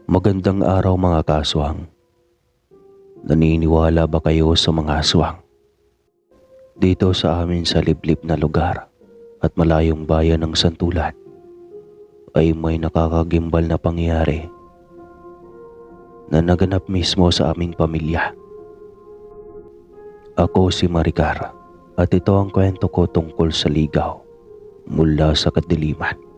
Magandang araw mga kaswang. Naniniwala ba kayo sa mga aswang? Dito sa amin sa liblib na lugar at malayong bayan ng Santulan ay may nakakagimbal na pangyayari na naganap mismo sa aming pamilya. Ako si Maricar at ito ang kwento ko tungkol sa ligaw mula sa kadiliman.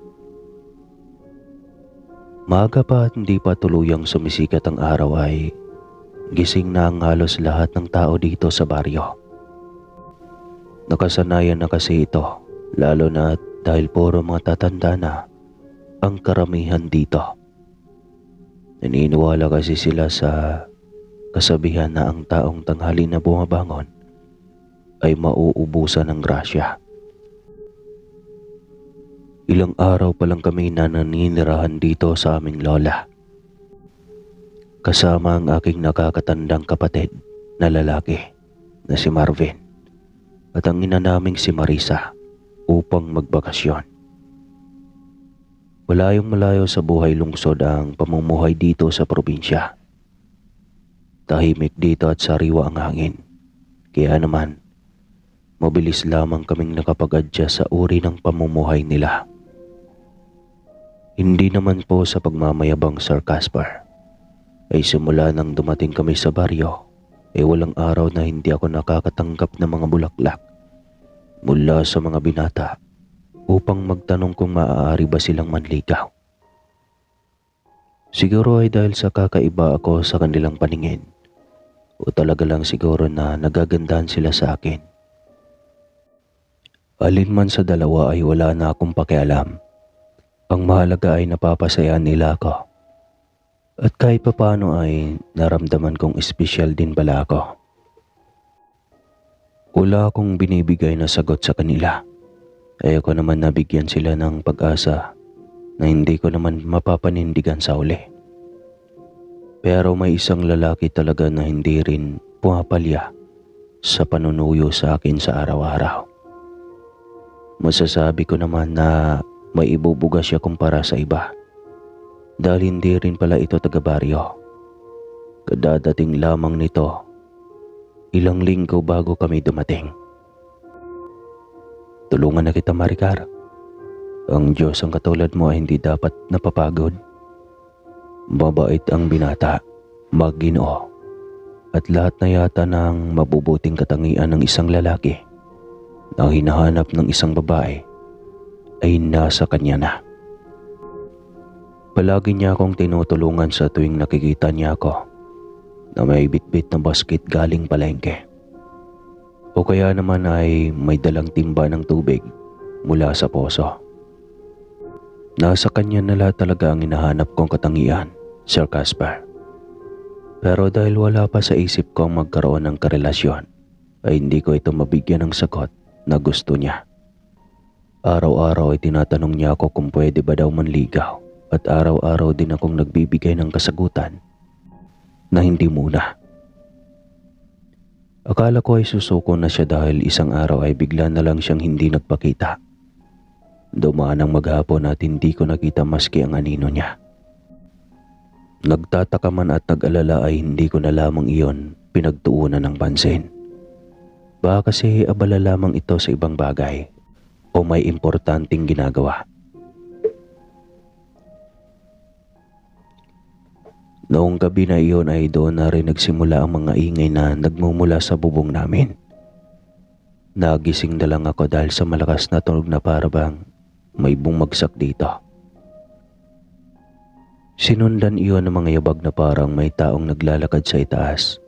Maaga pa at hindi pa tuluyang sumisikat ang araw ay gising na ang halos lahat ng tao dito sa baryo. Nakasanayan na kasi ito, lalo na dahil puro mga tatanda na ang karamihan dito. Naniniwala kasi sila sa kasabihan na ang taong tanghali na bumabangon ay mauubusan ng grasya. Ilang araw pa lang kami na naninirahan dito sa aming lola. Kasama ang aking nakakatandang kapatid na lalaki na si Marvin at ang ina naming si Marisa upang magbakasyon. Malayong malayo sa buhay lungsod ang pamumuhay dito sa probinsya. Tahimik dito at sariwa ang hangin. Kaya naman, mabilis lamang kaming nakapag-adjust sa uri ng pamumuhay nila. Hindi naman po sa pagmamayabang, Sir Casper, ay simula nang dumating kami sa baryo, ay walang araw na hindi ako nakakatanggap ng mga bulaklak mula sa mga binata upang magtanong kung maaari ba silang manligaw. Siguro ay dahil sa kakaiba ako sa kanilang paningin o talaga lang siguro na nagagandahan sila sa akin. Alin man sa dalawa ay wala na akong pakialam. Ang mahalaga ay napapasaya nila ako. At kahit papaano ay naramdaman kong espesyal din pala ako. Wala akong binibigay na sagot sa kanila. Ayoko naman nabigyan sila ng pag-asa na hindi ko naman mapapanindigan sa uli. Pero may isang lalaki talaga na hindi rin pumapalya sa panunuyo sa akin sa araw-araw. Masasabi ko naman na may ibubuga siya kumpara sa iba. Dahil hindi rin pala ito taga-baryo. Kadadating lamang nito, ilang linggo bago kami dumating. Tulungan na kita, Maricar. Ang Diyos ang katulad mo ay hindi dapat napapagod. Mabait ang binata, Magginoo, at lahat na yata ng mabubuting katangian ng isang lalaki na hinahanap ng isang babae ay nasa kanya na. Palagi niya akong tinutulungan sa tuwing nakikita niya ako na may bitbit na basket galing palengke. O kaya naman ay may dalang timba ng tubig mula sa poso. Nasa kanya na lahat talaga ang hinahanap kong katangian, Sir Casper. Pero dahil wala pa sa isip ko ang magkaroon ng karelasyon, ay hindi ko ito mabigyan ng sagot na gusto niya. Araw-araw ay tinatanong niya ako kung pwede ba daw manligaw at araw-araw din akong nagbibigay ng kasagutan na hindi muna. Akala ko ay susuko na siya dahil isang araw ay bigla na lang siyang hindi nagpakita. Dumaan ang maghapon at hindi ko nakita maski ang anino niya. Nagtataka man at nag-alala ay hindi ko na lamang iyon pinagtuunan ng pansin. Baka kasi abala lamang ito sa ibang bagay o may importanteng ginagawa. Noong gabi na iyon ay doon na rin nagsimula ang mga ingay na nagmumula sa bubong namin. Nagising na lang ako dahil sa malakas na tunog na parabang may bumagsak dito. Sinundan iyon ng mga yabag na parang may taong naglalakad sa itaas.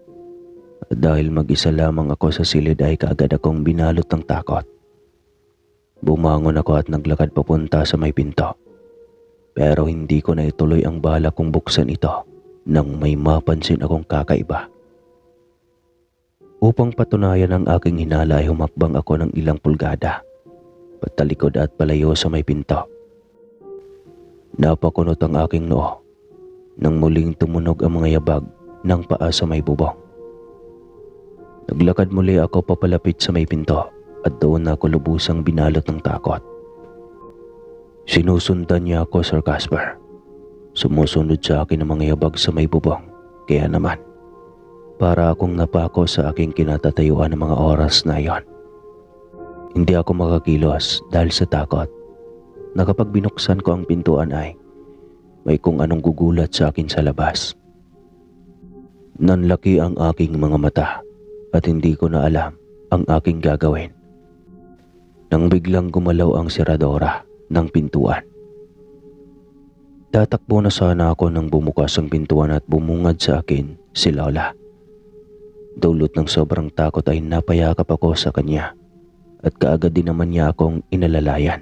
At dahil mag-isa lamang ako sa silid ay kaagad akong binalot ng takot. Bumangon ako at naglakad papunta sa may pinto. Pero hindi ko na ituloy ang balak kong buksan ito nang may mapansin akong kakaiba. Upang patunayan ang aking hinala ay humakbang ako ng ilang pulgada, patalikod at palayo sa may pinto. Napakunot ang aking noo nang muling tumunog ang mga yabag ng paa sa may bubong. Naglakad muli ako papalapit sa may pinto at doon ako lubusang binalot ng takot. Sinusundan niya ako, Sir Casper. Sumusunod sa akin ang mga yabag sa may bubong. Kaya naman, para akong napako sa aking kinatatayuan ng mga oras na iyon. Hindi ako makakilos dahil sa takot na kapag binuksan ko ang pintuan ay may kung anong gugulat sa akin sa labas. Nanlaki ang aking mga mata at hindi ko na alam ang aking gagawin nang biglang gumalaw ang seradora ng pintuan. Tatakbo na sana ako nang bumukas ang pintuan at bumungad sa akin si Lola. Dulot ng sobrang takot ay napayakap ako sa kanya at kaagad din naman niya akong inalalayan.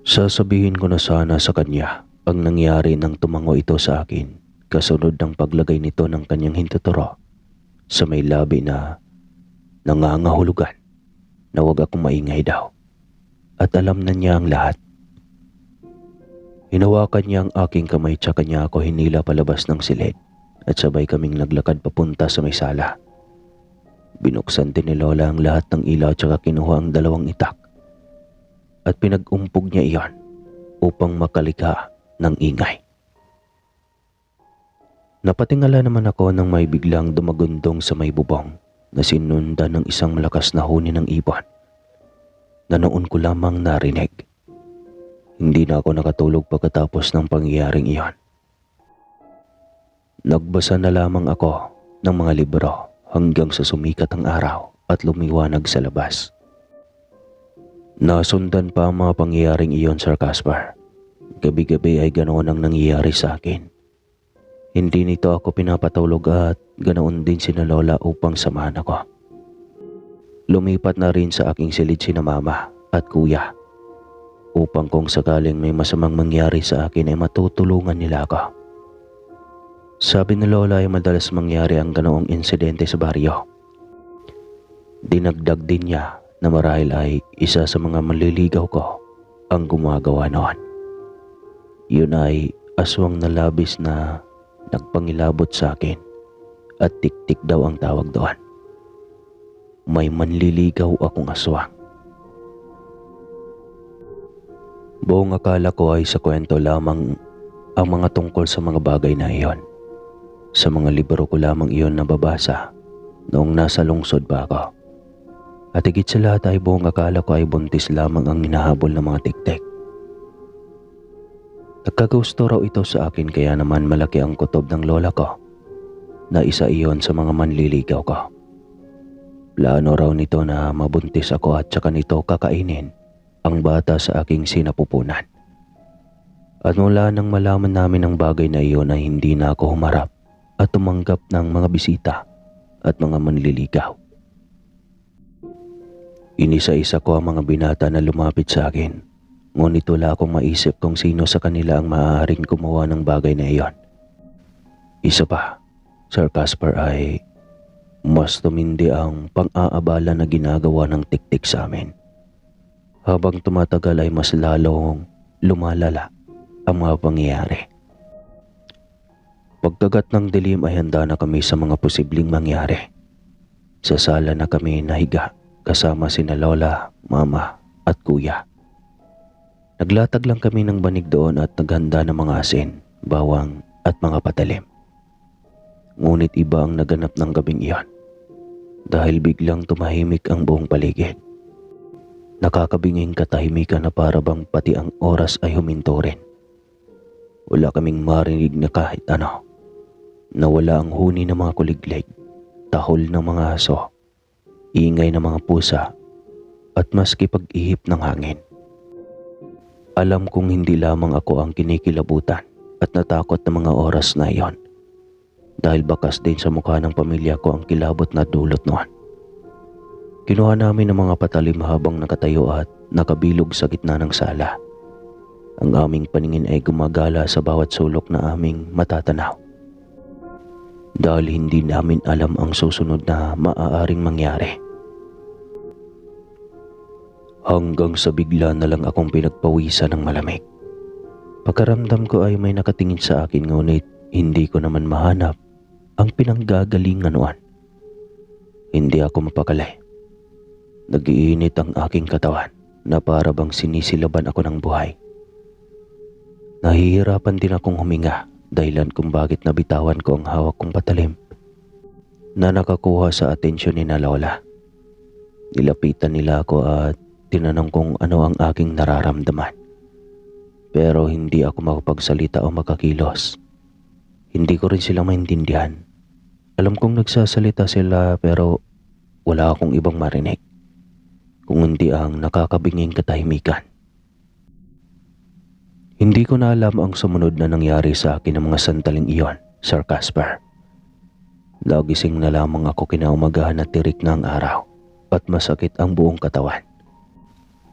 Sasabihin ko na sana sa kanya ang nangyari nang tumango ito sa akin kasunod ng paglagay nito ng kanyang hintuturo sa may labi na nangangahulugan na huwag akong maingay daw at alam na niya ang lahat. Hinawakan niya ang aking kamay tsaka niya ako hinila palabas ng silid at sabay kaming naglakad papunta sa may sala. Binuksan din ni Lola ang lahat ng ilaw tsaka kinuha ang 2 itak at pinag-umpog niya iyon upang makalika ng ingay. Napatingala naman ako nang may biglang dumagundong sa may bubong na sinundan ng isang malakas na huni ng ibon na noon ko lamang narinig. Hindi na ako nakatulog pagkatapos ng pangyayaring iyon. Nagbasa na lamang ako ng mga libro hanggang sa sumikat ang araw at lumiwanag sa labas. Nasundan pa ang mga pangyayaring iyon, Sir Caspar. Gabi-gabi ay ganoon ang nangyayari sa akin. Hindi nito ako pinapatulog at ganoon din sina Lola upang samahan ako. Lumipat na rin sa aking silid sina Mama at Kuya upang kung sakaling may masamang mangyari sa akin ay matutulungan nila ako. Sabi ni Lola ay madalas mangyari ang ganoong insidente sa baryo. Dinagdag din niya na marahil ay isa sa mga manliligaw ko ang gumagawa noon. Yun ay aswang na labis na nagpangilabot sa akin at tik-tik daw ang tawag doon. May manliligaw akong aswang. Buong akala ko ay sa kwento lamang ang mga tungkol sa mga bagay na iyon. Sa mga libro ko lamang iyon nababasa noong nasa lungsod pa ako. At higit sa lahat ay buong akala ko ay buntis lamang ang hinahabol ng mga tiktik. Nagkagusto raw ito sa akin kaya naman malaki ang kutob ng lola ko na isa iyon sa mga manliligaw ko. Plano raw nito na mabuntis ako at saka nito kakainin ang bata sa aking sinapupunan. At mula nang malaman namin ang bagay na iyon ay hindi na ako humarap at tumanggap ng mga bisita at mga manliligaw. Inisa-isa ko ang mga binata na lumapit sa akin, ngunit wala akong maisip kung sino sa kanila ang maaaring gumawa ng bagay na iyon. Isa pa, Sir Caspar, ay mas tumindi ang pang-aabala na ginagawa ng tiktik sa amin. Habang tumatagal ay mas lalong lumalala ang mga pangyayari. Pagkagat ng dilim ay handa na kami sa mga posibleng mangyari. Sa sala na kami nahiga kasama sina Lola, Mama at Kuya. Naglatag lang kami ng banig doon at naghanda ng mga asin, bawang at mga patalim. Ngunit iba ang naganap ng gabing iyon dahil biglang tumahimik ang buong paligid. Nakakabinging katahimikan na para bang pati ang oras ay huminto rin. Wala kaming marinig na kahit ano. Nawala ang huni ng mga kuliglig, tahol ng mga aso, ingay ng mga pusa, at maski pag-ihip ng hangin. Alam kong hindi lamang ako ang kinikilabutan at natakot ng mga oras na iyon. Dahil bakas din sa mukha ng pamilya ko ang kilabot na dulot noon. Kinuha namin ang mga patalim habang nakatayo at nakabilog sa gitna ng sala. Ang aming paningin ay gumagala sa bawat sulok na aming matatanaw. Dahil hindi namin alam ang susunod na maaaring mangyari. Hanggang sa bigla na lang akong pinagpawisan ng malamig. Pagkaramdam ko ay may nakatingin sa akin ngunit hindi ko naman mahanap ang pinanggagalingan noon. Hindi ako mapakali. Nag-iinit ang aking katawan na para bang sinisilaban ako ng buhay. Nahihirapan din akong huminga dahilan kung bakit nabitawan ko ang hawak kong patalim na nakakuha sa atensyon ni na Lola. Nilapitan nila ako at tinanong kung ano ang aking nararamdaman. Pero hindi ako makapagsalita o makakilos. Hindi ko rin sila maintindihan. Alam kong nagsasalita sila pero wala akong ibang marinig kung hindi ang nakakabinging katahimikan. Hindi ko na alam ang sumunod na nangyari sa akin ng mga sandaling iyon, Sir Casper. Nagising na lamang ako kinaumagahan at tirik na ang araw at masakit ang buong katawan.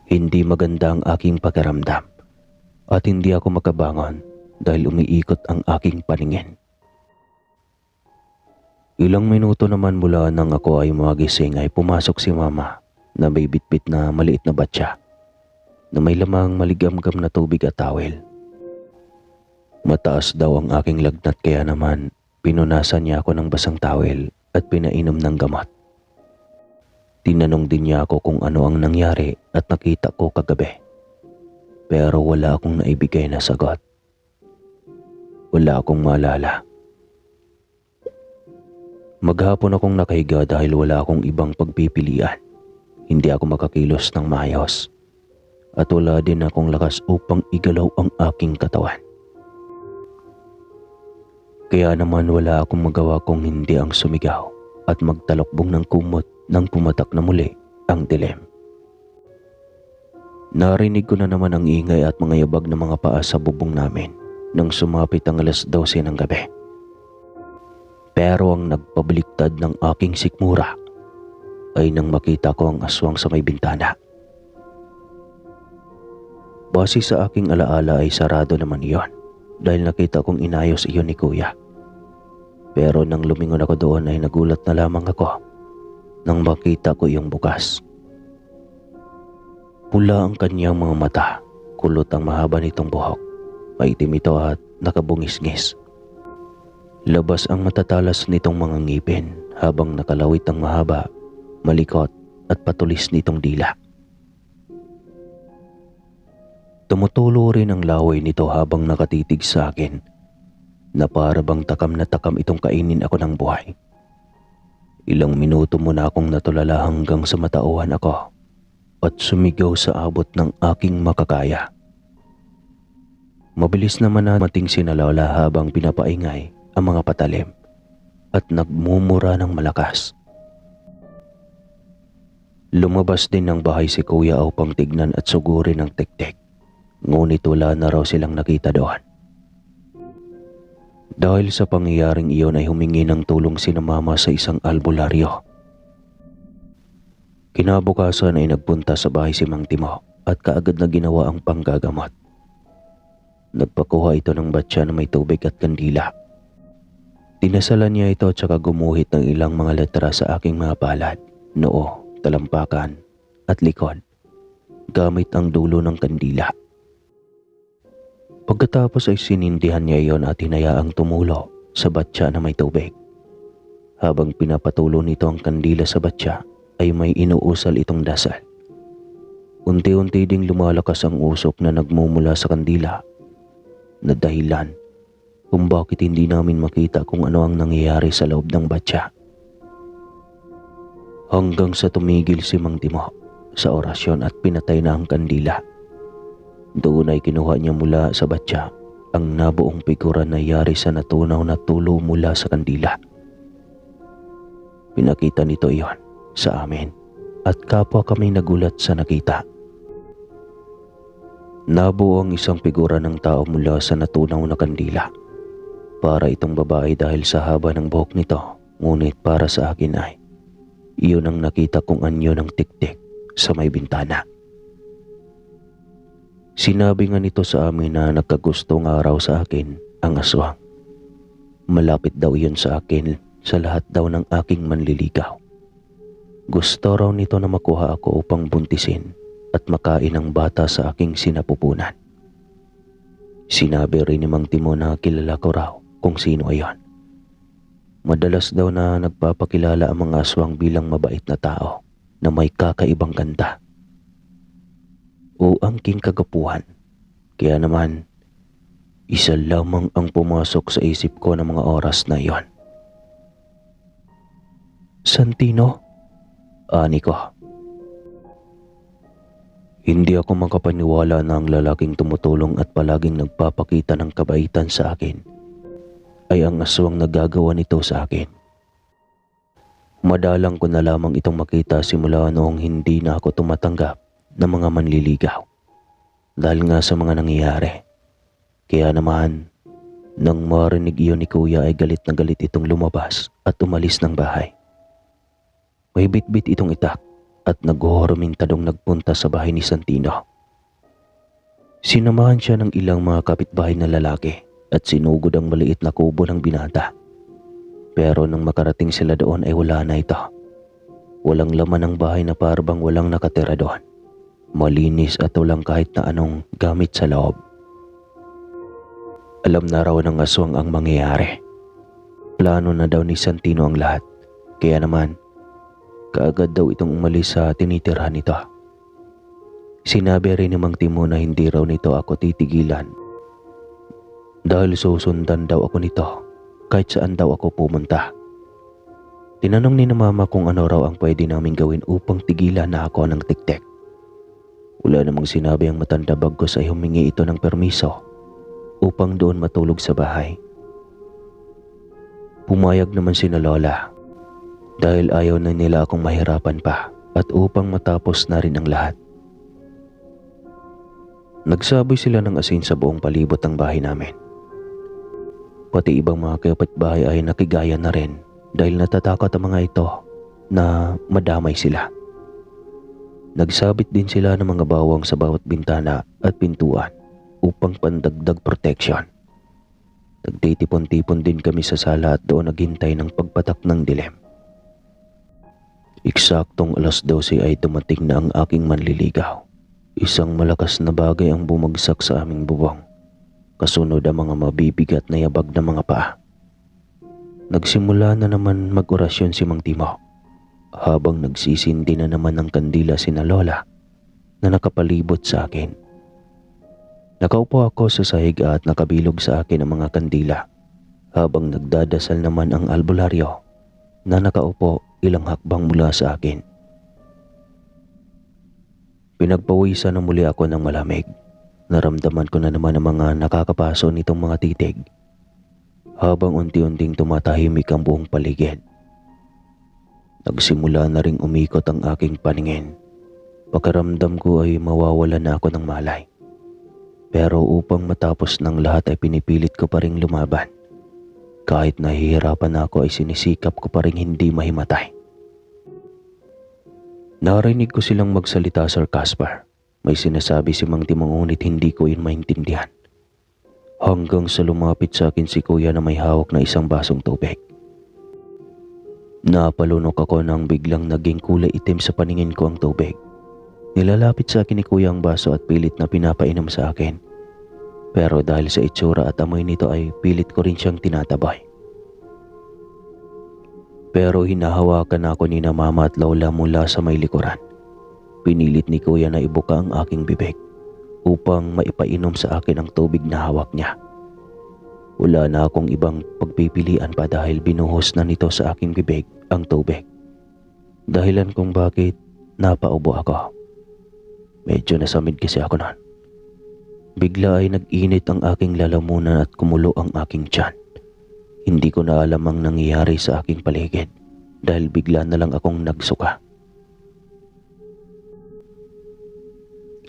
Hindi maganda ang aking pakiramdam at hindi ako makabangon dahil umiikot ang aking paningin. Ilang minuto naman mula nang ako ay magising ay pumasok si Mama na may bitbit na maliit na batya na may lamang maligamgam na tubig at tawel. Mataas daw ang aking lagnat kaya naman pinunasan niya ako ng basang tawel at pinainom ng gamot. Tinanong din niya ako kung ano ang nangyari at nakita ko kagabi. Pero wala akong naibigay na sagot. Wala akong maalala. Maghapon akong nakahiga dahil wala akong ibang pagpipilian. Hindi ako makakilos ng maayos. At wala din akong lakas upang igalaw ang aking katawan. Kaya naman wala akong magawa kung hindi ang sumigaw at magtalokbong ng kumot nang pumatak na muli ang dilim. Narinig ko na naman ang ingay at mga yabag ng mga paa sa bubong namin nang sumapit ang 12:00 ng gabi. Pero ang nagpabaliktad ng aking sikmura ay nang makita ko ang aswang sa may bintana. Base sa aking alaala ay sarado naman iyon dahil nakita kong inayos iyon ni Kuya. Pero nang lumingon ako doon ay nagulat na lamang ako nang makita ko iyong bukas. Pula ang kanyang mga mata, kulot ang mahaba nitong buhok, maitim ito at nakabungis-ngis. Labas ang matatalas nitong mga ngipin habang nakalawit ang mahaba, malikot at patulis nitong dila. Tumutulo rin ang laway nito habang nakatitig sa akin na para bang takam na takam itong kainin ako ng buhay. Ilang minuto muna akong natulala hanggang sa matauhan ako at sumigaw sa abot ng aking makakaya. Mabilis naman na mating si na Lola habang pinapaingay ang mga patalim at nagmumura ng malakas. Lumabas din ng bahay si Kuya upang tignan at sugurin ang tiktik. Ngunit wala na raw silang nakita doon. Dahil sa pangyayaring iyon ay humingi ng tulong si na Mama sa isang albularyo. Kinabukasan ay nagpunta sa bahay si Mang Timo at kaagad na ginawa ang panggagamot. Nagpakuha ito ng batya na may tubig at kandila. Tinasalan niya ito at saka gumuhit ng ilang mga letra sa aking mga palad, noo, talampakan at likod gamit ang dulo ng kandila. Pagkatapos ay sinindihan niya iyon at hinayaang tumulo sa batya na may tubig. Habang pinapatulo nito ang kandila sa batya ay may inuusal itong dasal. Unti-unti ding lumalakas ang usok na nagmumula sa kandila na dahilan kung bakit hindi namin makita kung ano ang nangyayari sa loob ng batya. Hanggang sa tumigil si Mang Timo sa orasyon at pinatay na ang kandila. Doon ay kinuha niya mula sa batya ang nabuong figura na yari sa natunaw na tulo mula sa kandila. Pinakita nito iyon sa amin at kapwa kami nagulat sa nakita. Nabuo ang isang figura ng tao mula sa natunaw na kandila. Para itong babae dahil sa haba ng buhok nito, ngunit para sa akin ay iyon ang nakita kong anyo ng tiktik sa may bintana. Sinabi nga nito sa amin na nagkagustong araw sa akin ang aswang. Malapit daw iyon sa akin sa lahat daw ng aking manliligaw. Gusto raw nito na makuha ako upang buntisin at makain ang bata sa aking sinapupunan. Sinabi rin ni Mang Timo na kilala ko raw kung sino ayon. Madalas daw na nagpapakilala ang mga aswang bilang mabait na tao na may kakaibang ganda o angking kagapuhan. Kaya naman, Isa lamang ang pumasok sa isip ko ng mga oras na iyon. Santino? Ani ko. Hindi ako makapaniwala na ang lalaking tumutulong at palaging nagpapakita ng kabaitan sa akin ay ang aswang nagagawa nito sa akin. Madalang ko na lamang itong makita simula noong hindi na ako tumatanggap ng mga manliligaw dahil nga sa mga nangyayari. Kaya naman, nang marinig iyon ni Kuya ay galit na galit itong lumabas at umalis ng bahay. May bitbit itong itak at naghuhurumintadong nagpunta sa bahay ni Santino. Sinamahan siya ng ilang mga kapitbahay na lalaki at sinugod ang maliit na kubo ng binata. Pero nang makarating sila doon ay wala na ito. Walang laman ang bahay na parang walang nakatira doon. Malinis at walang kahit na anong gamit sa loob. Alam na raw ng aswang ang mangyayari. Plano na daw ni Santino ang lahat. Kaya naman, kaagad daw itong umalis sa tinitirhan nito. Sinabi rin ni Mang Timo na hindi raw nito ako titigilan dahil susundan daw ako nito kahit saan daw ako pumunta. Tinanong ni na Mama kung ano raw ang pwede naming gawin upang tigilan na ako ng tiktek. Wala namang sinabi ang matanda bagkus ay humingi ito ng permiso upang doon matulog sa bahay. Pumayag naman si Lola dahil ayaw na nila akong mahirapan pa at upang matapos na rin ang lahat. Nagsaboy sila ng asin sa buong palibot ng bahay namin. Pati ibang mga kapitbahay ay nakigaya na rin dahil natatakot ang mga ito na madamay sila. Nagsabit din sila ng mga bawang sa bawat bintana at pintuan upang pandagdag protection. Nagtitipon-tipon din kami sa sala at doon naghintay ng pagpatak ng dilim. Eksaktong 12:00 ay dumating na ang aking manliligaw. Isang malakas na bagay ang bumagsak sa aming bubong. Kasunod ang mga mabibigat na yabag na mga paa. Nagsimula na naman mag-orasyon si Mang Timo. Habang nagsisindi na naman ng kandila sina Lola na nakapalibot sa akin. Nakaupo ako sa sahig at nakabilog sa akin ang mga kandila habang nagdadasal naman ang albularyo na nakaupo ilang hakbang mula sa akin. Pinagpawisan na muli ako ng malamig. Naramdaman ko na naman ang mga nakakapaso nitong mga titig habang unti-unting tumatahimik ang buong paligid. Nagsimula na ring umikot ang aking paningin. Pakiramdam ko ay mawawala na ako ng malay. Pero upang matapos ng lahat ay pinipilit ko pa ring lumaban. Kahit nahihirapan na ako ay sinisikap ko pa ring hindi mahimatay. Narinig ko silang magsalita, Sir Caspar. May sinasabi si Mang Timo ngunit hindi ko yun maintindihan. Hanggang sa lumapit sa akin si Kuya na may hawak na isang basong tubig. Napalunok ako nang biglang naging kulay itim sa paningin ko ang tubig. Nilalapit sa akin ni Kuya ang baso at pilit na pinapainom sa akin. Pero dahil sa itsura at amoy nito ay pilit ko rin siyang tinatabay. Pero hinahawakan ako ni na Mama at Lola mula sa may likuran. Pinilit ni Kuya na ibuka ang aking bibig upang maipainom sa akin ang tubig na hawak niya. Wala na akong ibang pagpipilian pa dahil binuhos na nito sa aking bibig ang tubig. Dahilan kung bakit napaubo ako. Medyo nasamid kasi ako noon. Bigla ay nag-init ang aking lalamunan at kumulo ang aking tiyan. Hindi ko na alam ang nangyayari sa aking paligid dahil bigla na lang akong nagsuka.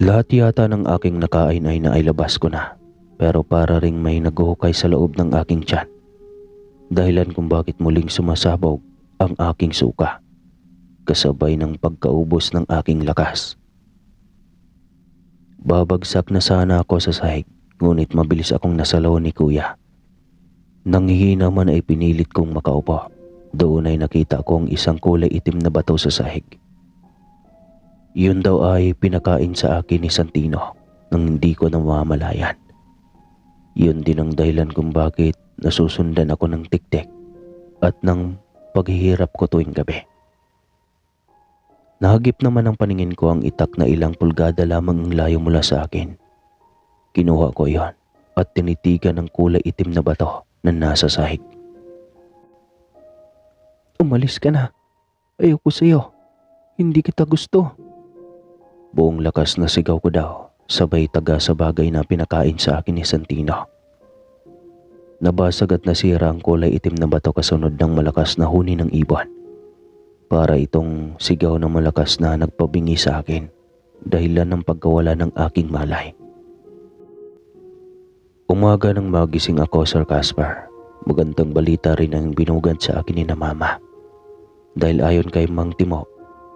Lahat yata ng aking nakain ay nailabas ko na, pero para ring may naghuhukay sa loob ng aking tiyan. Dahilan kung bakit muling sumasabog ang aking suka, kasabay ng pagkaubos ng aking lakas. Babagsak na sana ako sa sahig, ngunit mabilis akong nasalaw ni Kuya. Nanghihina man ay pinilit kong makaupo. Doon ay nakita kong isang kulay itim na bato sa sahig. Yun daw ay pinakain sa akin ni Santino nang hindi ko namamalayan. Yun din ang dahilan kung bakit nasusundan ako ng tiktik at ng paghihirap ko tuwing gabi. Nahagip naman ang paningin ko ang itak na ilang pulgada lamang ang layo mula sa akin. Kinuha ko yon at tinitigan ng kulay itim na bato na nasa sahig. "Umalis ka na. Ayoko sa'yo. Hindi kita gusto." Buong lakas na sigaw ko daw, sabay taga sa bagay na pinakain sa akin ni Santino. Nabasag at nasira ang kulay itim na bato kasunod ng malakas na huni ng ibon. Para itong sigaw na malakas na nagpabingi sa akin, dahilan ng pagkawala ng aking malay. Umaga nang magising ako, Sir Casper, magandang balita rin ang binugad sa akin ni na Mama. Dahil ayon kay Mang Timo,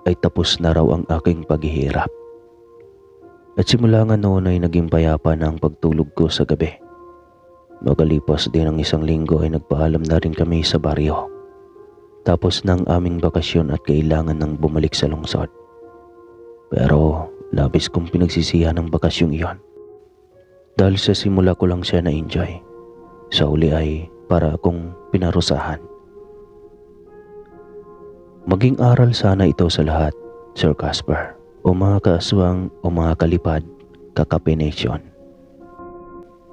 ay tapos na raw ang aking paghihirap. At simula nga noon ay naging payapa na ang pagtulog ko sa gabi. Magalipas din ang 1 linggo ay nagpaalam na rin kami sa baryo. Tapos ng aming bakasyon at kailangan nang bumalik sa lungsod. Pero labis kong pinagsisihan ang bakasyong iyon. Dahil sa simula ko lang siya na-enjoy. Sa uli ay para akong pinarusahan. Maging aral sana ito sa lahat, Sir Casper, o mga kaaswang o mga kalipad, kakape nation.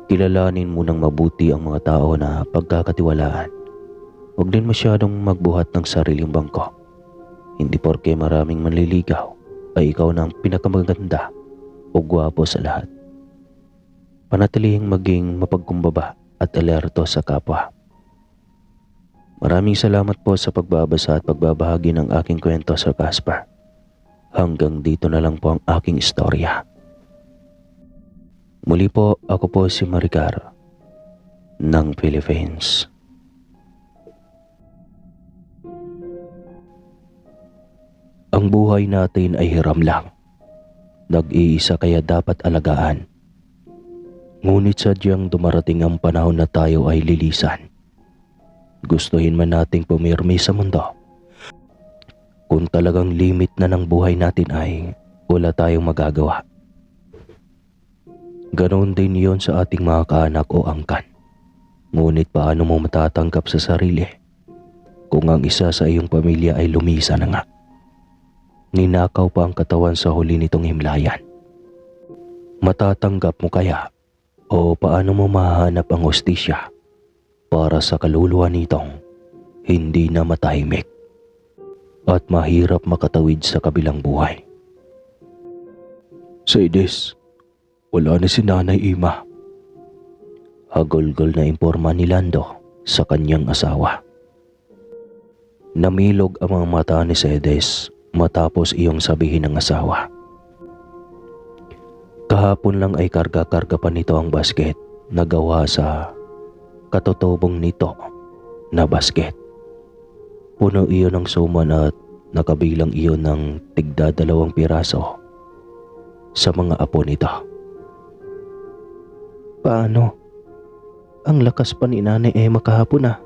Kilalanin mo ng mabuti ang mga tao na pagkakatiwalaan. Huwag din masyadong magbuhat ng sariling bangko. Hindi porke maraming manliligaw ay ikaw na ang pinakamaganda o gwapo sa lahat. Panatilihing maging mapagkumbaba at alerto sa kapwa. Maraming salamat po sa pagbabasa at pagbabahagi ng aking kwento, Sir Casper. Hanggang dito na lang po ang aking istorya. Muli po, ako po si Maricar ng Philippines. Ang buhay natin ay hiram lang. Nag-iisa kaya dapat alagaan. Ngunit sadyang dumarating ang panahon na tayo ay lilisan. Gustuhin man nating pumirmi sa mundo, kung talagang limit na ng buhay natin ay wala tayong magagawa. Ganon din yon sa ating mga kaanak o angkan. Ngunit paano mo matatanggap sa sarili kung ang isa sa iyong pamilya ay lumisa na nga? Ninakaw pa ang katawan sa huli nitong himlayan. Matatanggap mo kaya o paano mo mahanap ang hustisya para sa kaluluwa nitong hindi na matahimik at mahirap makatawid sa kabilang buhay? Saides, wala na si Nanay Ima. Hagulgol na imporma ni Lando sa kanyang asawa. Namilog ang mga mata ni Saides matapos iyong sabihin ng asawa. Kahapon lang ay karga-karga pa nito ang basket na gawa sa katutubong nito na basket. Puno iyon ng suman at nakabilang iyon ng tigda 2 piraso sa mga apo nito. Paano? Ang lakas pa ni Nanay Emma kahapon na.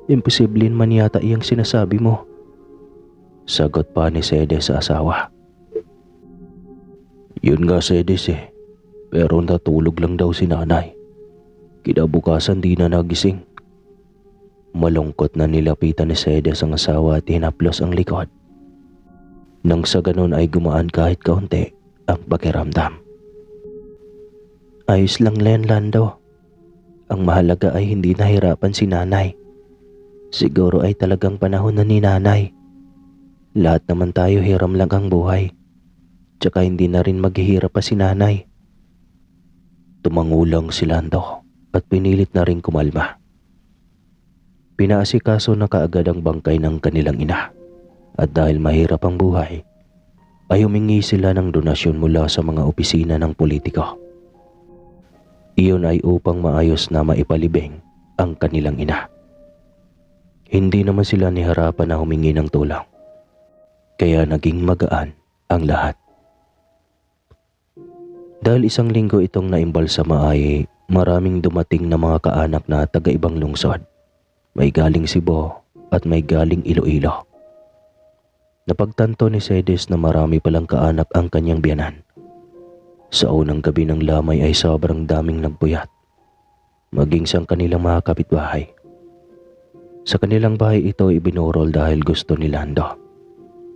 Imposiblin man yata iyang sinasabi mo. Sagot pa ni Saides sa asawa. Yun nga, Saides eh. Pero natulog lang daw si Nanay. Kinabukasan di na nagising. Malungkot na nilapitan ni Saides ang asawa at hinaplos ang likod. Nang sa ganon ay gumaan kahit kaunti ang pakiramdam. Ayos lang Len, Lando. Ang mahalaga ay hindi nahirapan si Nanay. Siguro ay talagang panahon na ni Nanay. Lahat naman tayo hiram lang ang buhay. Tsaka hindi na rin maghihirap pa si Nanay. Tumangulang si Lando at pinilit na rin kumalma. Pinaasikaso na kaagad ang bangkay ng kanilang ina. At dahil mahirap ang buhay, ay humingi sila ng donasyon mula sa mga opisina ng politiko. Iyon ay upang maayos na maipalibing ang kanilang ina. Hindi naman sila niharapan na humingi ng tulong. Kaya naging magaan ang lahat. Dahil 1 linggo itong naimbalsama ay maraming dumating na mga kaanak na taga-ibang lungsod. May galing Cebu at may galing Iloilo. Napagtanto ni Saides na marami palang kaanak ang kanyang biyanan. Sa unang gabi ng lamay ay sobrang daming nagpuyat, maging sa kanilang mga kapitbahay. Sa kanilang bahay ito ibinurol dahil gusto ni Lando.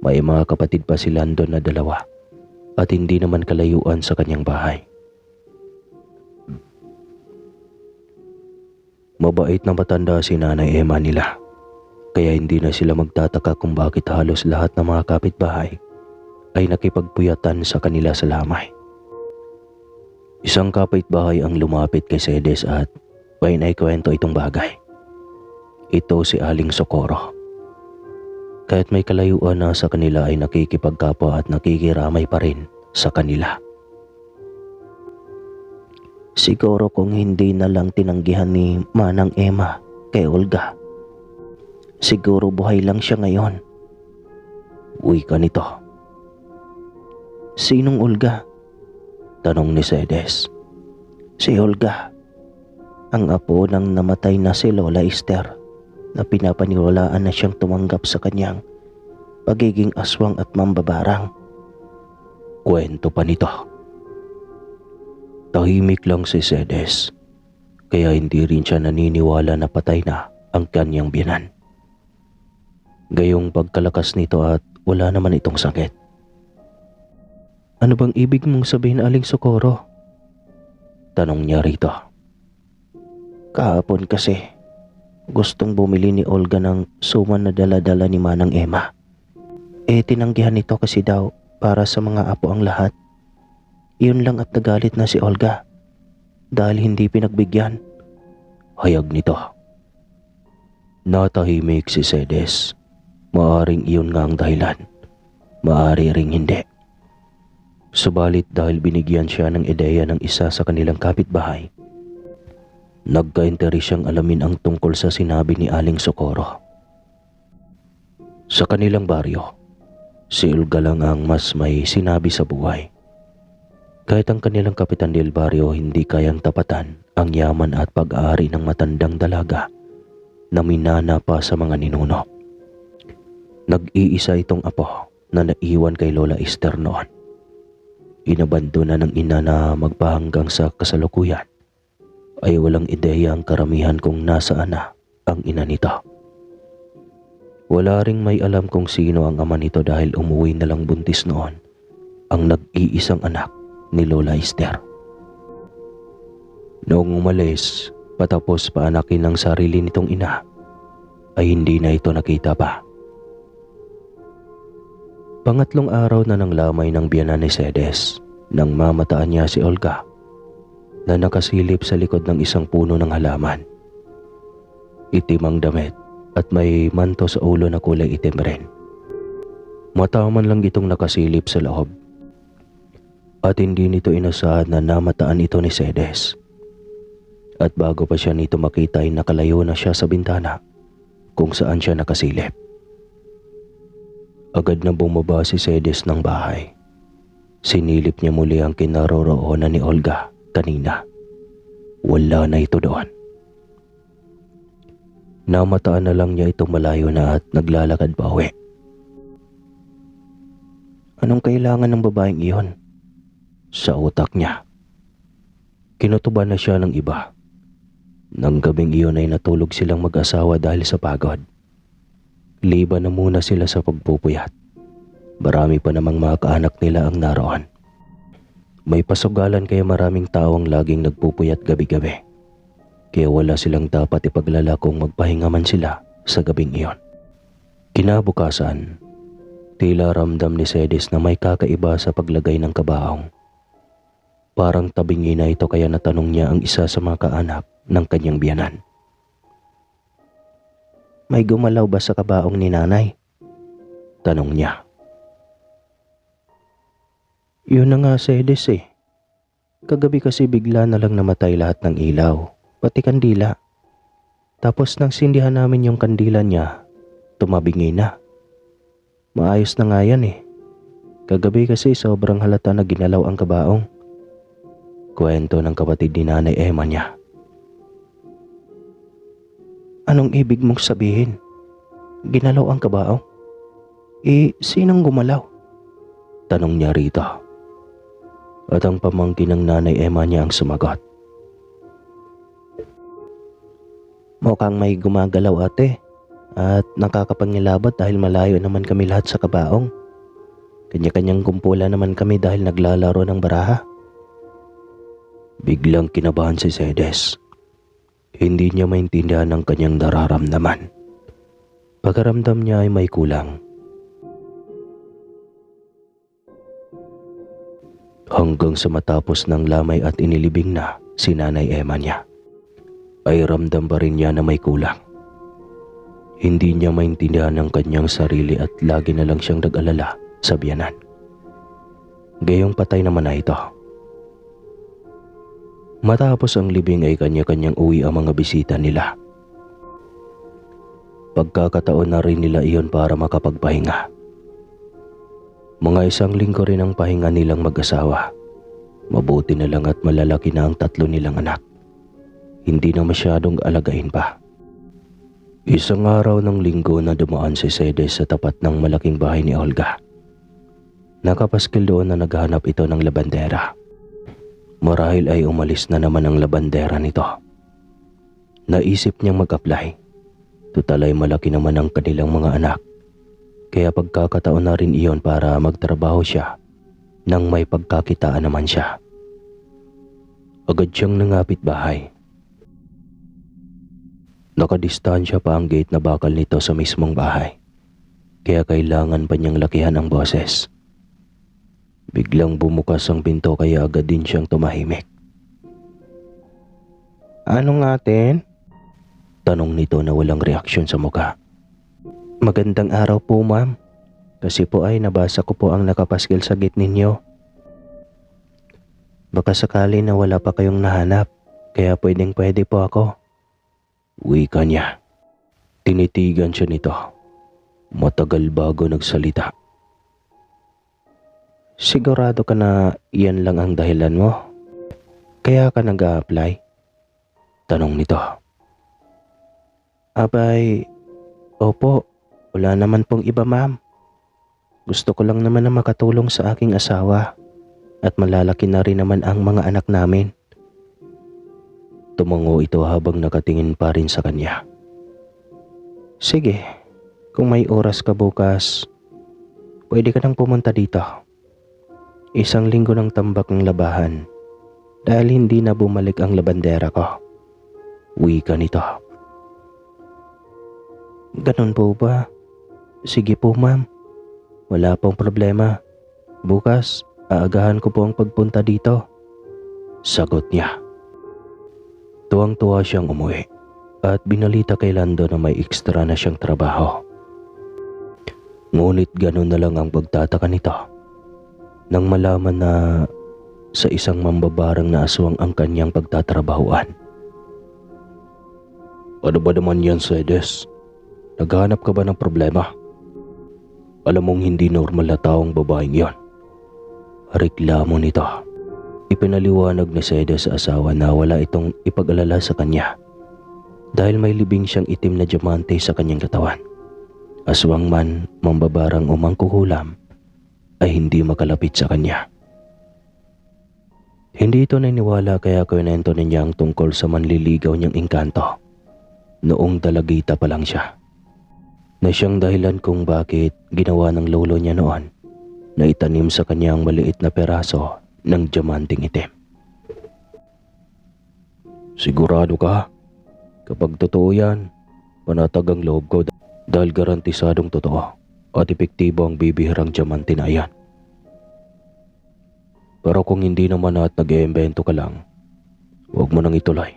May mga kapatid pa si Lando na 2 at hindi naman kalayuan sa kanyang bahay. Mabait na matanda si Nanay Emma nila, kaya hindi na sila magtataka kung bakit halos lahat ng mga kapitbahay ay nakipagpuyatan sa kanila sa lamay. Isang kapitbahay ang lumapit kay Cedes at painaikwento itong bagay. Ito si Aling Socorro. Kahit may kalayuan na sa kanila ay nakikipagkapwa at nakikiramay pa rin sa kanila. Siguro kung hindi na lang tinanggihan ni Manang Emma kay Olga, siguro buhay lang siya ngayon. Uy ka nito. Sinong Olga? Tanong ni Cedes. Si Olga, ang apo ng namatay na si Lola Esther na pinapaniwalaan na siyang tumanggap sa kanyang pagiging aswang at mambabarang. Kwento pa nito. Tahimik lang si Cedes, kaya hindi rin siya naniniwala na patay na ang kanyang biyanan. Gayong pagkalakas nito at wala naman itong sakit. Ano bang ibig mong sabihin, Aling Socorro? Tanong niya rito. Kahapon kasi, gustong bumili ni Olga ng suman na dala-dala ni Manang Emma. Tinanggihan nito kasi daw para sa mga apo ang lahat. Iyon lang at nagalit na si Olga dahil hindi pinagbigyan. Hayag nito. Natahimik si Cedes. Maaring iyon nga ang dahilan. Maari ring hindi. Subalit dahil binigyan siya ng ideya ng isa sa kanilang kapitbahay, nagka-interes siyang alamin ang tungkol sa sinabi ni Aling Socorro. Sa kanilang baryo, si Olga lang ang mas may sinabi sa buhay. Kahit ang kanilang kapitan del baryo hindi kayang tapatan ang yaman at pag-aari ng matandang dalaga na minana pa sa mga ninuno. Nag-iisa itong apo na naiwan kay Lola Esther noon. Inabandona ng ina na magpahanggang sa kasalukuyan ay walang ideya ang karamihan kung nasaan na ang ina nito. Wala ring may alam kung sino ang ama nito dahil umuwi na lang buntis noon ang nag-iisang anak ni Lola Esther. Noong umalis, patapos paanakin ng sarili nitong ina, ay hindi na ito nakita pa. Pangatlong araw na nang lamay ng biyanan ni Cedes nang mamataan niya si Olga na nakasilip sa likod ng isang puno ng halaman. Itim ang damit at may manto sa ulo na kulay itim rin. Mataman lang itong nakasilip sa loob. At hindi nito inasahan na namataan ito ni Cedes. At bago pa siya nito makita ay nakalayo na siya sa bintana kung saan siya nakasilip. Agad na bumaba si Cedes ng bahay. Sinilip niya muli ang kinaroroonan ni Olga kanina. Wala na ito doon. Namataan na lang niya itong malayo na at naglalakad pa uwi. Anong kailangan ng babaeng iyon? Sa utak niya. Kinutuban na siya ng iba. Nang gabing iyon ay natulog silang mag-asawa dahil sa pagod. Liban na muna sila sa pagpupuyat. Marami pa namang mga kaanak nila ang naroon. May pasugalan kaya maraming tao ang laging nagpupuyat gabi-gabi. Kaya wala silang dapat ipaglala kung magpahinga man sila sa gabing iyon. Kinabukasan, tila ramdam ni Cedes na may kakaiba sa paglagay ng kabaong. Parang tabingi na ito kaya natanong niya ang isa sa mga kaanak ng kanyang biyanan. May gumalaw ba sa kabaong ni nanay? Tanong niya. Yun na nga, Cedes eh. Kagabi kasi bigla na lang namatay lahat ng ilaw, pati kandila. Tapos nang sindihan namin yung kandila niya, tumabingi na. Maayos na nga yan eh. Kagabi kasi sobrang halata na ginalaw ang kabaong. Kwento ng kapatid ni Nanay Emma niya. Anong ibig mong sabihin? Ginalaw ang kabaong? Sinong gumalaw? Tanong niya rito. At ang pamangkin ng Nanay Emma niya ang sumagot. Mukhang may gumagalaw ate. At nakakapangilabot dahil malayo naman kami lahat sa kabaong. Kanya-kanyang kumpulan naman kami dahil naglalaro ng baraha. Biglang kinabahan si Cedes. Hindi niya maintindihan ang kanyang nararamdaman. Pagkaramdam niya ay may kulang. Hanggang sa matapos ng lamay at inilibing na si Nanay Emma niya, ay ramdam pa rin niya na may kulang. Hindi niya maintindihan ang kanyang sarili at lagi na lang siyang nag-alala sa biyanan. Gayong patay naman na ito. Matapos ang libing ay kanya-kanyang uwi ang mga bisita nila. Pagkakataon na rin nila iyon para makapagpahinga. Mga 1 linggo rin ang pahinga nilang mag-asawa. Mabuti na lang at malalaki na ang 3 nilang anak. Hindi na masyadong alagain pa. Isang araw ng linggo na dumaan si Cedes sa tapat ng malaking bahay ni Olga. Nakapaskil doon na naghahanap ito ng labandera. Marahil ay umalis na naman ang labandera nito. Naisip niyang mag-apply. Tutal ay malaki naman ang kanilang mga anak. Kaya pagkakataon na rin iyon para magtrabaho siya nang may pagkakitaan naman siya. Agad siyang nangapit bahay. Nakadistansya pa ang gate na bakal nito sa mismong bahay. Kaya kailangan pa niyang lakihan ang boses. Biglang bumukas ang pinto kaya agad din siyang tumahimik. "Ano nga atin?" Tanong nito na walang reaksyon sa mukha. "Magandang araw po, ma'am. Kasi po ay nabasa ko po ang nakapaskil sa gate ninyo. Baka sakali na wala pa kayong nahanap, kaya pwede po ako." Wika niya. Tinitigan siya nito. Matagal bago nagsalita. "Sigurado ka na yan lang ang dahilan mo? Kaya ka nag-a-apply?" Tanong nito. "Abay, opo. Wala naman pong iba, ma'am. Gusto ko lang naman na makatulong sa aking asawa at malalaki na rin naman ang mga anak namin." Tumango ito habang nakatingin pa rin sa kanya. "Sige, kung may oras ka bukas, pwede ka nang pumunta dito. 1 linggo ng tambak ng labahan dahil hindi na bumalik ang labandera ko." Wika nito. "Ganun po ba? Sige po, ma'am. Wala pong problema. Bukas, aagahan ko po ang pagpunta dito." Sagot niya. Tuwang-tuwa siyang umuwi at binalita kay Lando na may ekstra na siyang trabaho. Ngunit ganun na lang ang pagtataka nito nang malaman na sa isang mambabarang na aswang ang kanyang pagtatrabahuan. "Ano ba naman yan, Cedes? Naghahanap ka ba ng problema? Alam mong hindi normal na taong babaeng yon." Reklamo nito. Ipinaliwanag ni Cedes sa asawa na wala itong ipag-alala sa kanya dahil may libing siyang itim na diamante sa kanyang katawan. Aswang man, mambabarang o mangkukulam ay hindi makalapit sa kanya. Hindi ito naniniwala kaya kwento niya ang tungkol sa manliligaw niyang engkanto. Noong dalagita pa lang siya, na siyang dahilan kung bakit ginawa ng lolo niya noon na itanim sa kanya ang maliit na peraso ng diamanting itim. "Sigurado ka? Kapag totoo yan, panatag ang loob ko dahil garantisadong totoo at epektibo ang bibihirang diamante na yan. Pero kung hindi naman at nag-iimbento ka lang, huwag mo nang ituloy.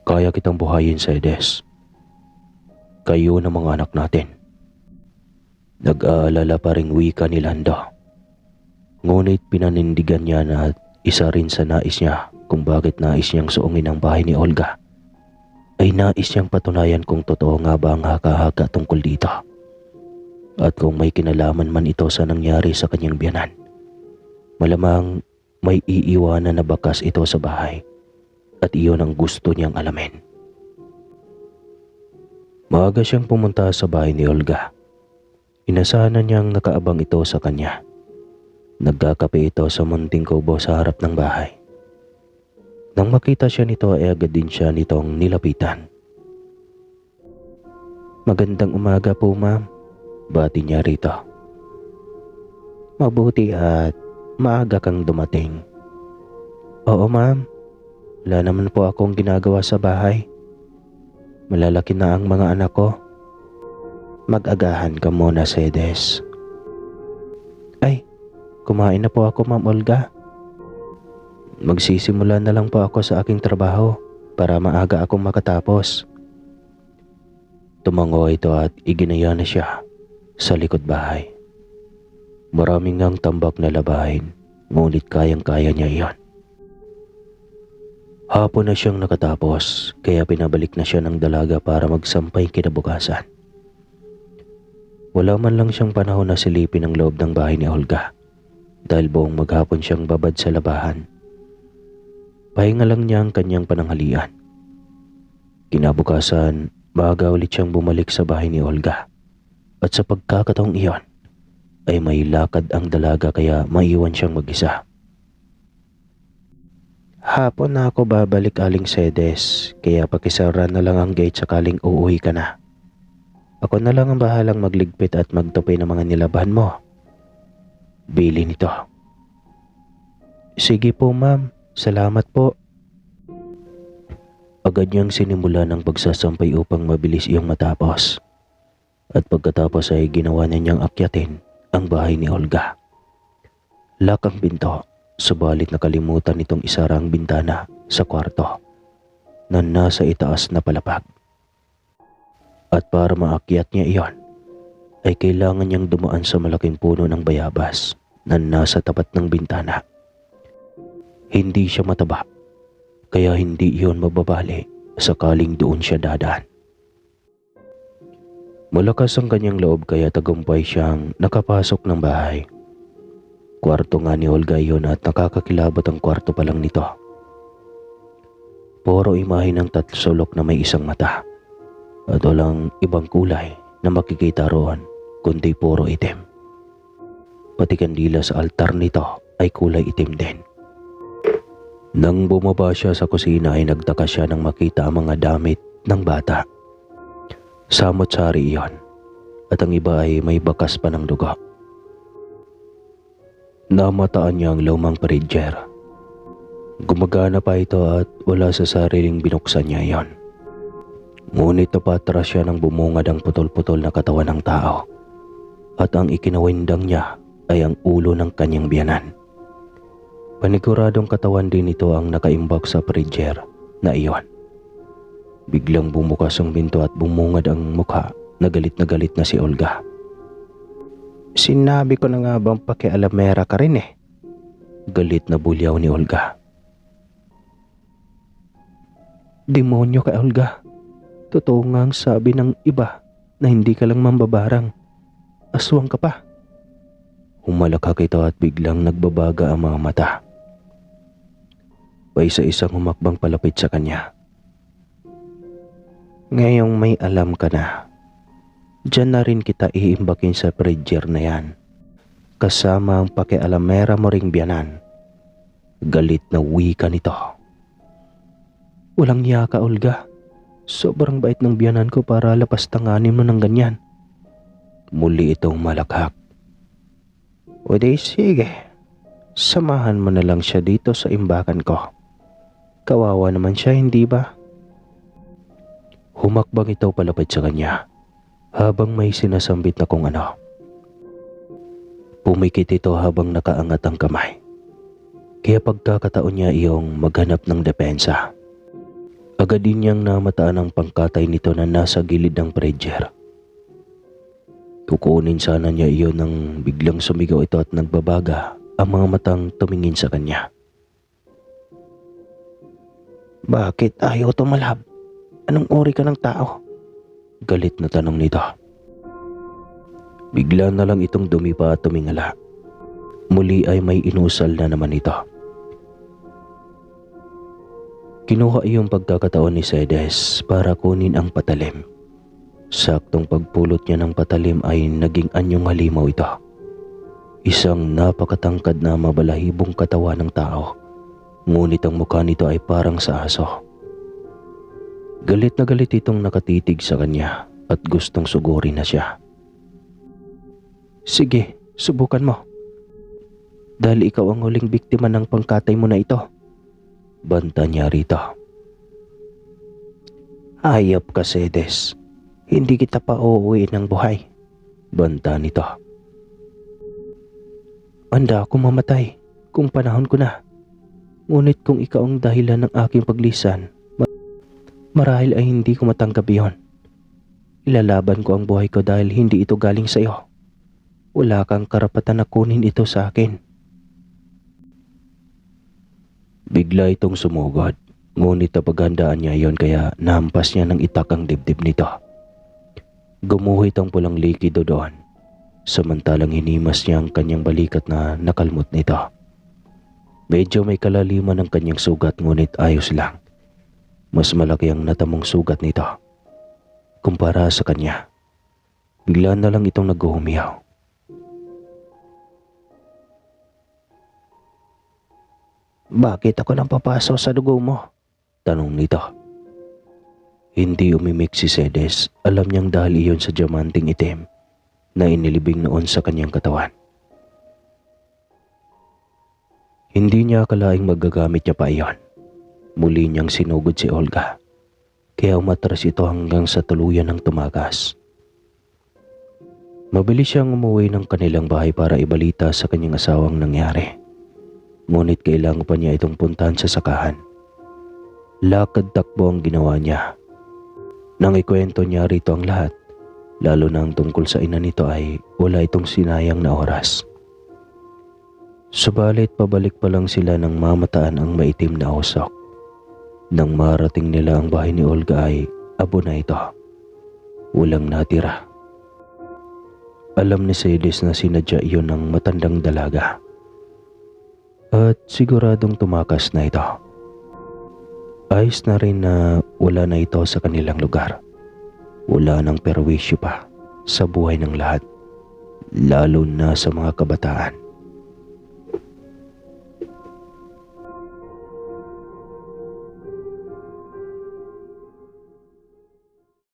Kaya kitang buhayin, Cedes. Kayo na mga anak natin." Nag-aalala pa ring wika ni Lando. Ngunit pinanindigan niya na isa rin sa nais niya kung bakit nais niyang suungin ang bahay ni Olga ay nais niyang patunayan kung totoo nga ba ang haka-haka tungkol dito at kung may kinalaman man ito sa nangyari sa kanyang biyanan. Malamang may iiwanan na bakas ito sa bahay at iyon ang gusto niyang alamin. Maaga siyang pumunta sa bahay ni Olga. Inasahan na niyang nakaabang ito sa kanya. Nagkakape ito sa munting kubo sa harap ng bahay. Nang makita siya nito ay agad din siya nitong nilapitan. "Magandang umaga po, ma'am." Bati niya rito. "Mabuti at maaga kang dumating." "Oo, ma'am. Wala naman po akong ginagawa sa bahay. Malalaki na ang mga anak ko. Mag-agahan ka muna, Sedes. Ay, kumain na po ako, Ma'am Olga. Magsisimula na lang po ako sa aking trabaho para maaga akong makatapos. Tumango ito at iginaya na siya sa likod bahay. Maraming ngang tambak na labahin, ngunit kayang-kaya niya iyon. Hapon na siyang nakatapos, kaya pinabalik na siya ng dalaga para magsampay kinabukasan. Wala man lang siyang panahon na silipin ang loob ng bahay ni Olga dahil buong maghapon siyang babad sa labahan. Pahinga lang niya ang kanyang pananghalian. Kinabukasan, maaga ulit siyang bumalik sa bahay ni Olga at sa pagkakataong iyon ay may lakad ang dalaga kaya maiwan siyang mag-isa. Hapon na ako babalik, Aling Sedes, kaya pakisara na lang ang gate sakaling uuwi ka na. Ako na lang ang bahalang magligpit at magtupi ng mga nilabahan mo. Bili nito. Sige po, ma'am. Salamat po. Agad niyang sinimula ng pagsasampay upang mabilis iyong matapos. At pagkatapos ay ginawa na niyang akyatin ang bahay ni Olga. Lock ang pinto, subalit nakalimutan nitong isara ang bintana sa kwarto na nasa itaas na palapag. At para maakyat niya iyon, ay kailangan niyang dumaan sa malaking puno ng bayabas na nasa tapat ng bintana. Hindi siya mataba, kaya hindi iyon mababali sakaling doon siya dadaan. Malakas ang kanyang loob kaya tagumpay siyang nakapasok ng bahay. Kwarto nga ni Olga iyon at nakakakilabot ang kwarto pa lang nito. Puro imahe ng tatsulok na may isang mata at walang ibang kulay na makikita roon kundi puro itim. Pati kandila sa altar nito ay kulay itim din. Nang bumaba siya sa kusina ay nagtaka siya nang makita ang mga damit ng bata. Samot-sari iyon at ang iba ay may bakas pa ng dugo. Namataan niya ang lumang paridyer. Gumagana pa ito at wala sa sariling binuksan niya iyon. Ngunit napatras siya nang bumungad ang putol-putol na katawan ng tao at ang ikinawindang niya ay ang ulo ng kanyang biyanan. Paniguradong katawan din ito ang nakaimbak sa paridyer na iyon. Biglang bumukas ang pinto at bumungad ang mukha na galit na si Olga. Sinabi ko na nga bang pakialamera ka rin eh. Galit na bulyaw ni Olga. Demonyo ka, Olga. Totoo nga ang sabi ng iba na hindi ka lang mambabarang. Aswang ka pa. Humalakak ito at biglang nagbabaga ang mga mata. Paisa-isang humakbang palapit sa kanya. Ngayong may alam ka na, diyan na rin kita iimbakin sa paridyer na yan. Kasama ang pakialamera mo ring biyanan. Galit na wika nito. Walang hiya ka, Olga. Sobrang bait ng biyanan ko para lapastanganin mo ng ganyan. Muli itong malakhak. O di sige, samahan mo na lang siya dito sa imbakan ko. Kawawa naman siya, hindi ba? Humakbang ito palapit sa kanya habang may sinasambit na kung ano. Pumikit ito habang nakaangat ang kamay. Kaya pagkakataon niya iyong maghanap ng depensa. Agad din niyang namataan ang pangkatay nito na nasa gilid ng paridyer. Kukunin sana niya iyon nang biglang sumigaw ito at nagbabaga ang mga matang tumingin sa kanya. Bakit ayaw tumalab? Anong uri ka ng tao? Galit na tanong nito. Bigla na lang itong dumipa at tumingala. Muli ay may inusal na naman ito. Kinuha iyong pagkakataon ni Sedes para kunin ang patalim. Saktong pagpulot niya ng patalim ay naging anyong halimaw ito. Isang napakatangkad na mabalahibong katawan ng tao. Ngunit ang mukha nito ay parang sa aso. Galit na galit itong nakatitig sa kanya at gustong sugurin na siya. Sige, subukan mo. Dahil ikaw ang huling biktima ng pangkatay mo na ito. Banta niya rito. Hayop ka, Sedes. Hindi kita pa uuwi ng buhay. Banta nito. Handa akong mamatay kung panahon ko na. Ngunit kung ikaw ang dahilan ng aking paglisan, marahil ay hindi ko matanggap iyon. Ilalaban ko ang buhay ko dahil hindi ito galing sa iyo. Wala kang karapatan na kunin ito sa akin. Bigla itong sumugod, ngunit napaghandaan niya iyon kaya nahampas niya ng itak ang dibdib nito. Gumuhit ang pulang likido doon, samantalang hinimas niya ang kanyang balikat na nakalmot nito. Medyo may kalaliman ang kanyang sugat ngunit ayos lang. Mas malaki ang natamong sugat nito kumpara sa kanya. Bigla na lang itong naghuhumiyaw. Bakit ako nang papaso sa dugo mo? Tanong nito. Hindi umimik si Sedes. Alam niyang dahil iyon sa diamanting itim na inilibing noon sa kanyang katawan. Hindi niya akalaing magagamit niya pa iyon. Muli niyang sinugod si Olga. Kaya umatras ito hanggang sa tuluyan ng tumagas. Mabilis siyang umuwi ng kanilang bahay para ibalita sa kanyang asawang nangyari. Ngunit kailangan pa niya itong puntahan sa sakahan. Lakad takbo ang ginawa niya. Nang ikwento niya rito ang lahat, lalo na ang tungkol sa ina nito ay wala itong sinayang na oras. Subalit pabalik pa lang sila nang mamataan ang maitim na usok. Nang marating nila ang bahay ni Olga ay abo na ito. Walang natira. Alam ni Sedes na sinadya iyon ng matandang dalaga. At siguradong tumakas na ito. Ayos na rin na wala na ito sa kanilang lugar. Wala nang perwisyo pa sa buhay ng lahat, lalo na sa mga kabataan.